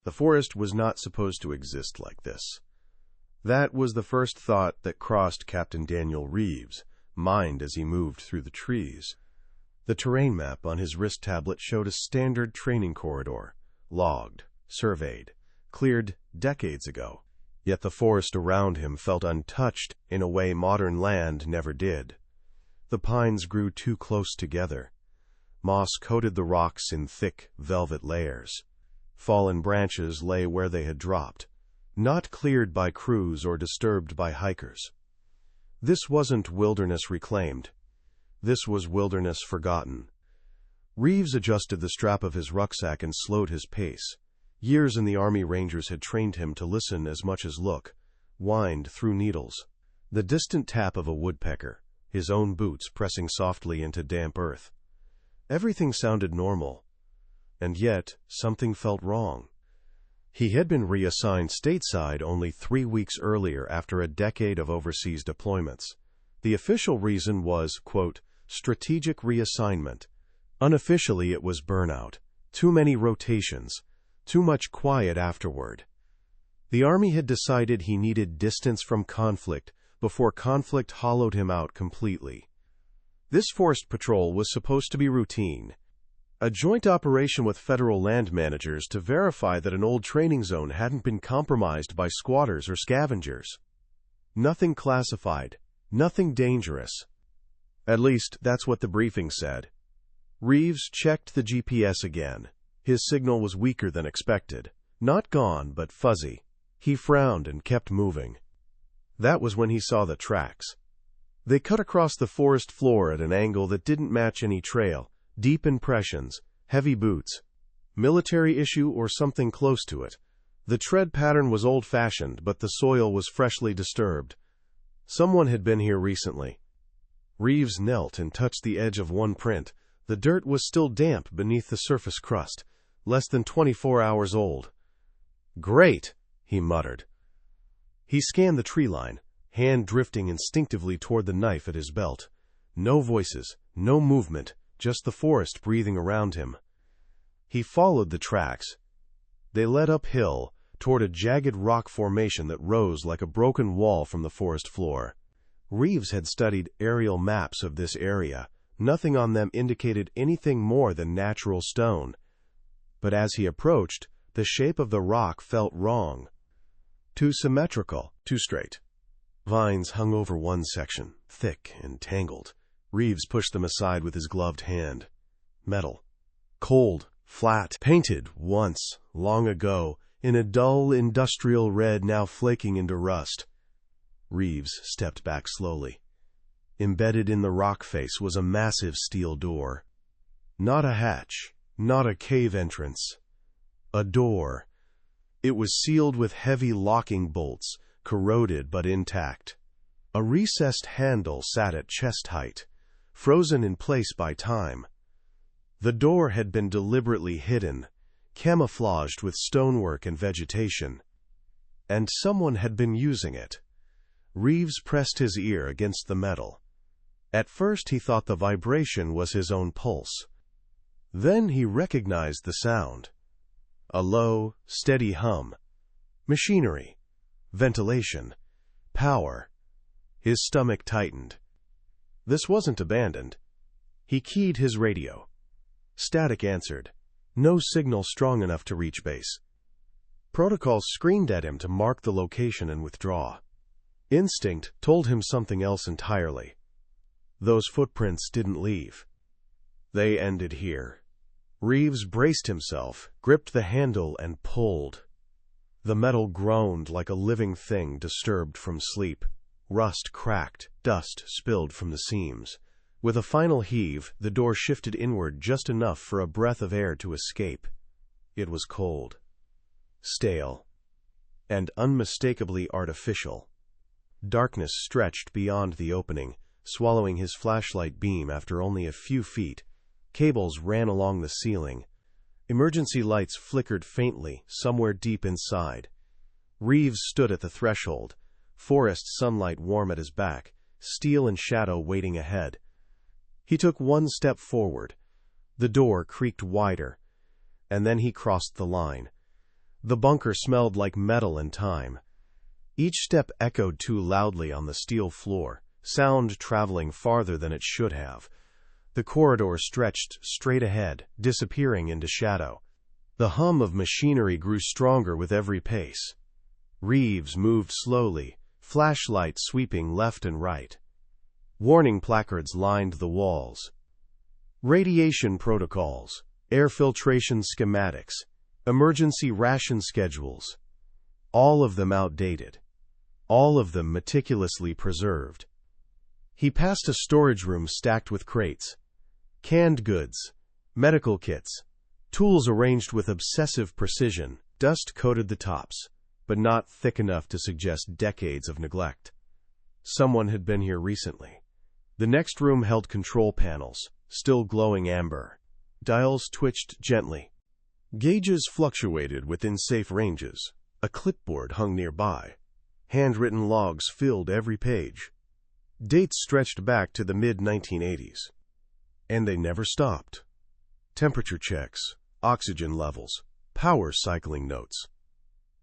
The forest was not supposed to exist like this. That was the first thought that crossed Captain Daniel Reeves' mind as he moved through the trees. The terrain map on his wrist tablet showed a standard training corridor, logged, surveyed, cleared decades ago. Yet the forest around him felt untouched in a way modern land never did. The pines grew too close together. Moss coated the rocks in thick, velvet layers. Fallen branches lay where they had dropped, not cleared by crews or disturbed by hikers. This wasn't wilderness reclaimed. This was wilderness forgotten. Reeves adjusted the strap of his rucksack and slowed his pace. Years in the Army Rangers had trained him to listen as much as look, wind through needles. The distant tap of a woodpecker, his own boots pressing softly into damp earth. Everything sounded normal, and yet something felt wrong. He had been reassigned stateside only 3 weeks earlier after a decade of overseas deployments. The official reason was, quote, strategic reassignment. Unofficially, it was burnout. Too many rotations. Too much quiet afterward. The Army had decided he needed distance from conflict before conflict hollowed him out completely. This forest patrol was supposed to be routine. A joint operation with federal land managers to verify that an old training zone hadn't been compromised by squatters or scavengers. Nothing classified. Nothing dangerous. At least, that's what the briefing said. Reeves checked the GPS again. His signal was weaker than expected. Not gone, but fuzzy. He frowned and kept moving. That was when he saw the tracks. They cut across the forest floor at an angle that didn't match any trail. Deep impressions, heavy boots. Military issue or something close to it. The tread pattern was old-fashioned, but the soil was freshly disturbed. Someone had been here recently. Reeves knelt and touched the edge of one print. The dirt was still damp beneath the surface crust, less than 24 hours old. "Great," he muttered. He scanned the tree line, hand drifting instinctively toward the knife at his belt. No voices, no movement, just the forest breathing around him. He followed the tracks. They led uphill, toward a jagged rock formation that rose like a broken wall from the forest floor. Reeves had studied aerial maps of this area. Nothing on them indicated anything more than natural stone. But as he approached, the shape of the rock felt wrong. Too symmetrical, too straight. Vines hung over one section, thick and tangled. Reeves pushed them aside with his gloved hand. Metal. Cold, flat, painted once, long ago, in a dull industrial red now flaking into rust. Reeves stepped back slowly. Embedded in the rock face was a massive steel door. Not a hatch, not a cave entrance. A door. It was sealed with heavy locking bolts, corroded but intact. A recessed handle sat at chest height, frozen in place by time. The door had been deliberately hidden, camouflaged with stonework and vegetation. And someone had been using it. Reeves pressed his ear against the metal. At first he thought the vibration was his own pulse. Then he recognized the sound. A low, steady hum. Machinery. Ventilation. Power. His stomach tightened. This wasn't abandoned. He keyed his radio. Static answered. No signal strong enough to reach base. Protocol screamed at him to mark the location and withdraw. Instinct told him something else entirely. Those footprints didn't leave. They ended here. Reeves braced himself, gripped the handle, and pulled. The metal groaned like a living thing disturbed from sleep. Rust cracked, dust spilled from the seams. With a final heave, the door shifted inward just enough for a breath of air to escape. It was cold, stale, and unmistakably artificial. Darkness stretched beyond the opening, swallowing his flashlight beam after only a few feet. Cables ran along the ceiling. Emergency lights flickered faintly, somewhere deep inside. Reeves stood at the threshold, forest sunlight warm at his back, steel and shadow waiting ahead. He took one step forward. The door creaked wider, and then he crossed the line. The bunker smelled like metal and time. Each step echoed too loudly on the steel floor, sound traveling farther than it should have. The corridor stretched straight ahead, disappearing into shadow. The hum of machinery grew stronger with every pace. Reeves moved slowly, flashlight sweeping left and right. Warning placards lined the walls. Radiation protocols, air filtration schematics, emergency ration schedules. All of them outdated. All of them meticulously preserved. He passed a storage room stacked with crates. Canned goods, medical kits, tools arranged with obsessive precision. Dust coated the tops, but not thick enough to suggest decades of neglect. Someone had been here recently. The next room held control panels, still glowing amber. Dials twitched gently. Gauges fluctuated within safe ranges. A clipboard hung nearby. Handwritten logs filled every page. Dates stretched back to the mid-1980s. And they never stopped. Temperature checks, oxygen levels, power cycling notes.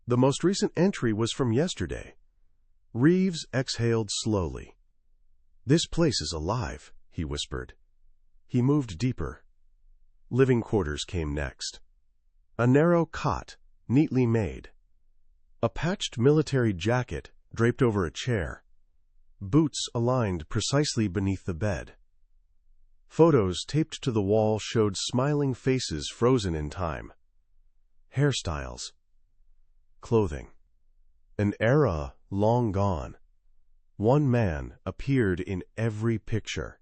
The most recent entry was from yesterday. Reeves exhaled slowly. "This place is alive," he whispered. He moved deeper. Living quarters came next. A narrow cot, neatly made. A patched military jacket draped over a chair. Boots aligned precisely beneath the bed. Photos taped to the wall showed smiling faces frozen in time. Hairstyles. Clothing. An era long gone. One man appeared in every picture.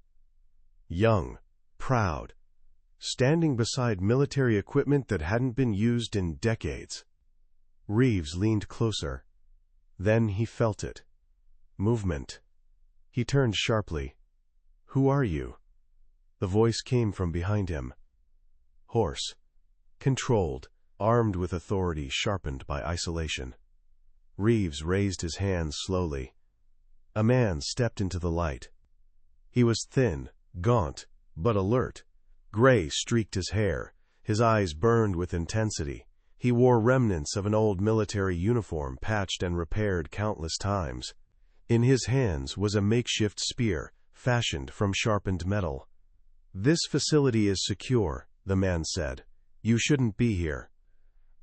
Young, proud, standing beside military equipment that hadn't been used in decades. Reeves leaned closer. Then he felt it. Movement. He turned sharply. "Who are you?" The voice came from behind him. Hoarse. Controlled, armed with authority sharpened by isolation. Reeves raised his hands slowly. A man stepped into the light. He was thin, gaunt, but alert. Gray streaked his hair. His eyes burned with intensity. He wore remnants of an old military uniform patched and repaired countless times. In his hands was a makeshift spear, fashioned from sharpened metal. "This facility is secure," the man said. "You shouldn't be here."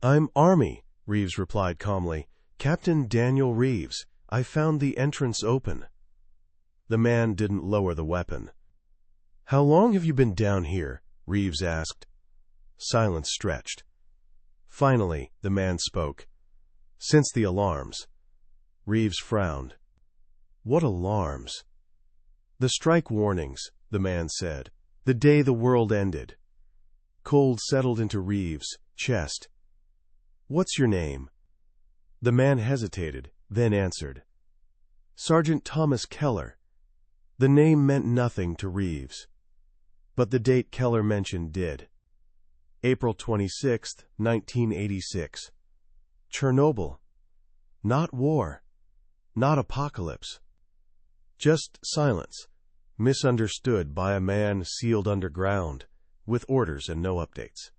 "I'm Army," Reeves replied calmly. "Captain Daniel Reeves. I found the entrance open." The man didn't lower the weapon. "How long have you been down here?" Reeves asked. Silence stretched. Finally, the man spoke. "Since the alarms." Reeves frowned. "What alarms?" "The strike warnings," the man said. "The day the world ended." Cold settled into Reeves' chest. "What's your name?" The man hesitated, then answered. "Sergeant Thomas Keller." The name meant nothing to Reeves. But the date Keller mentioned did. April 26, 1986. Chernobyl. Not war. Not apocalypse. Just silence. Misunderstood by a man sealed underground, with orders and no updates.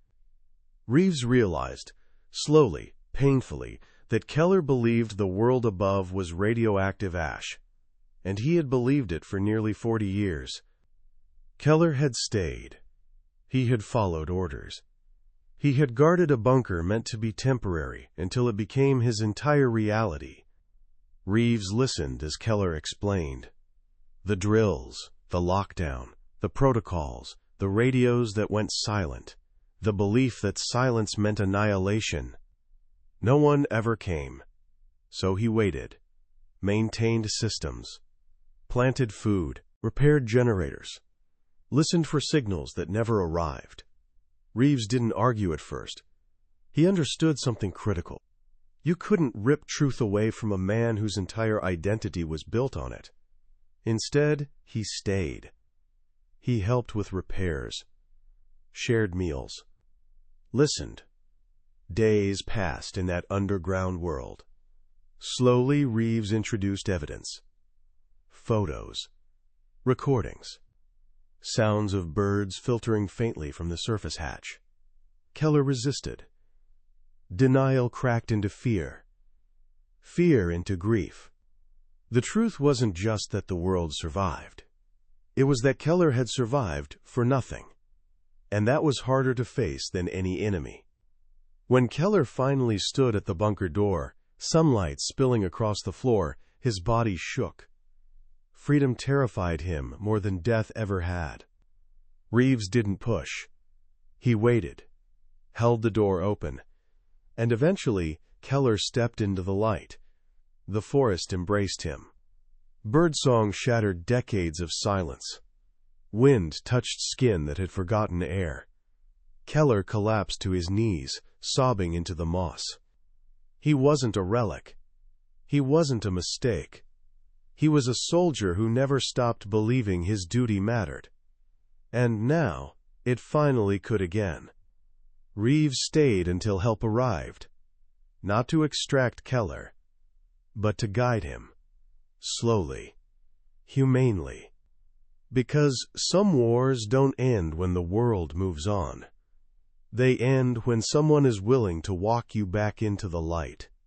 Reeves realized, slowly, painfully, that Keller believed the world above was radioactive ash, and he had believed it for nearly 40 years. Keller had stayed. He had followed orders. He had guarded a bunker meant to be temporary until it became his entire reality. Reeves listened as Keller explained. The drills, the lockdown, the protocols, the radios that went silent, the belief that silence meant annihilation. No one ever came. So he waited, maintained systems, planted food, repaired generators, listened for signals that never arrived. Reeves didn't argue at first. He understood something critical. You couldn't rip truth away from a man whose entire identity was built on it. Instead, he stayed. He helped with repairs, shared meals, listened. Days passed in that underground world. Slowly, Reeves introduced evidence. Photos, recordings, sounds of birds filtering faintly from the surface hatch. Keller resisted. Denial cracked into fear. Fear into grief. The truth wasn't just that the world survived. It was that Keller had survived for nothing. And that was harder to face than any enemy. When Keller finally stood at the bunker door, sunlight spilling across the floor, his body shook. Freedom terrified him more than death ever had. Reeves didn't push. He waited, held the door open, and eventually Keller stepped into the light. The forest embraced him. Birdsong shattered decades of silence. Wind touched skin that had forgotten air. Keller collapsed to his knees, sobbing into the moss. He wasn't a relic. He wasn't a mistake. He was a soldier who never stopped believing his duty mattered. And now, it finally could again. Reeves stayed until help arrived. Not to extract Keller, but to guide him. Slowly. Humanely. Because some wars don't end when the world moves on. They end when someone is willing to walk you back into the light.